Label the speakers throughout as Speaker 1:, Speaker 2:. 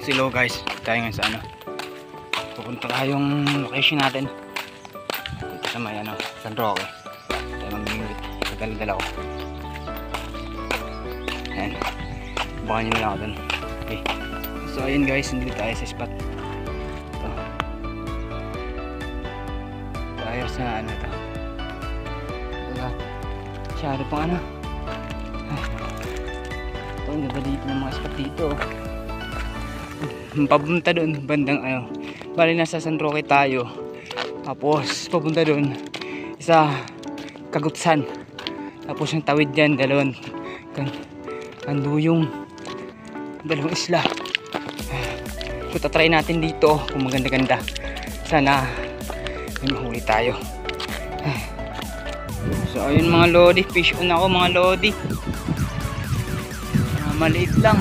Speaker 1: Hello guys, tayo ngayon sa ano, pupunta tayong location natin dito sa may ano, San Roque. Tayo mamimili sa dala-dala ko. Ayan, baka nyo lang ako dun. Okay, so ayun guys, hindi tayo sa spot. Ito tayo sa ano to, masyado pang ano. Ito, ang ganda dito ng mga spot dito. Papunta doon bandang ano, bali nasa San Roque tayo, tapos papunta doon sa Kagutsan, tapos yung tawid dyan dalawang kanduyong, dalawang isla. So tatry natin dito kung maganda-ganda, sana may mahuli tayo. So ayun mga lodi, fish on ako mga lodi, maliit lang.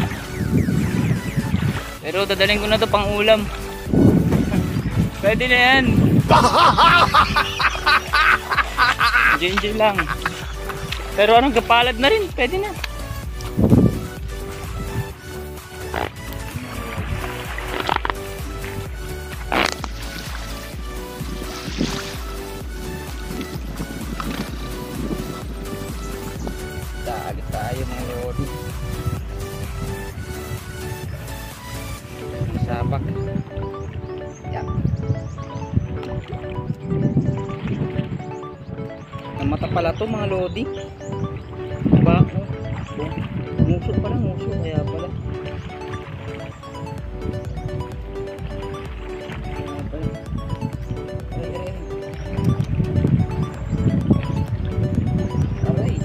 Speaker 1: Pero dadalhin ko na to pang ulam. Pwede na yan. Enjoy lang. Pero anong kapalad na rin, pwede na. Dagat tayo mga lodi. Sabak. Yan. Ang mata pala to mga lodi. Diba? Muso pala, muso. Kaya pala. Aray.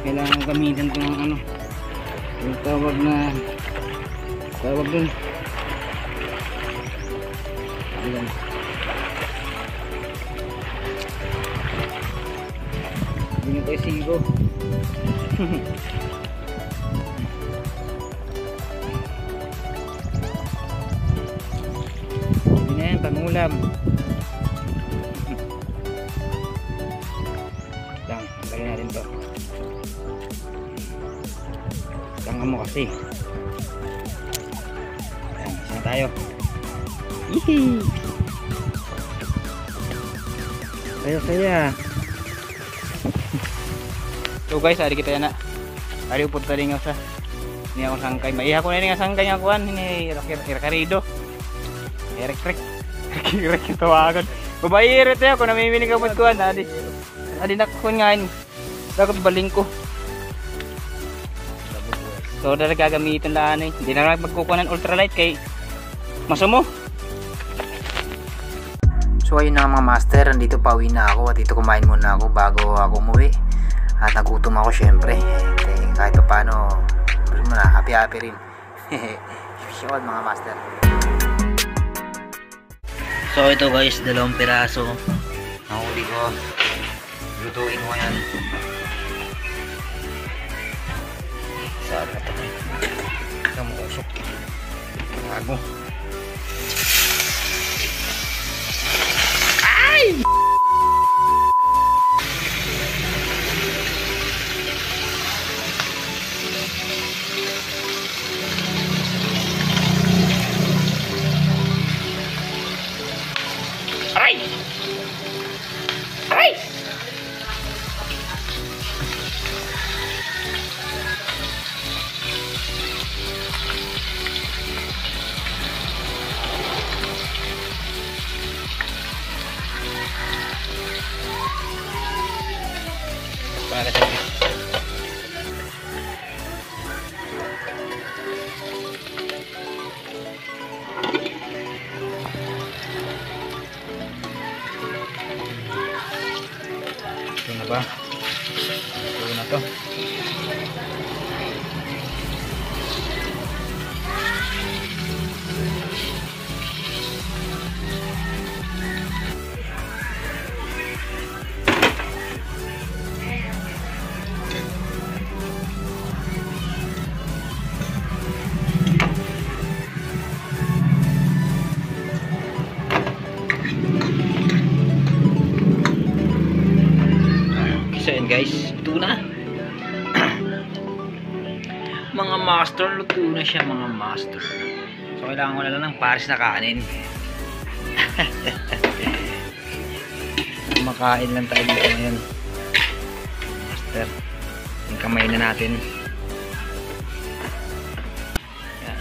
Speaker 1: Kailangan gamitin itong ano, yung tawag dun, ayan, hindi na tayo sigo. Hindi na yan, pangulam lang, tanggalin natin to. Tanga mo kasi. Ayan, sana tayo. Yee! Saya. So guys, ari kita na. Ari upod tali nga sa. Ni ako sangkay. Maiha ko na nga sangkay nga kuan ni Rakarido. Electric. Electric tawagan. Babae ito ako namimili ka pod kuan adi. Adi nakon nga ni. Dapat baling ko. So dala gagamitin lang eh. Hindi na lang magkukuha ng ultralight kay masumo. So ayun na mga master, nandito pa uwi na ako at dito kumain muna ako bago ako umuwi. At nagutom ako syempre. Kahit pa paano, happy rin. Shot mga master. So ito guys, 2 piraso. Nahuli ko. Lutuin ko yan. Saan na ito? Kamu usok. Bago. Ay! Aray! Aray! Para sa ito na ba? Ito na to. guys, luto na. Mga master, luto na siya mga master. So kailangan ko na lang ng pares na kanin. Makain lang tayo dito ngayon. Master, yung kamay na natin. Yan.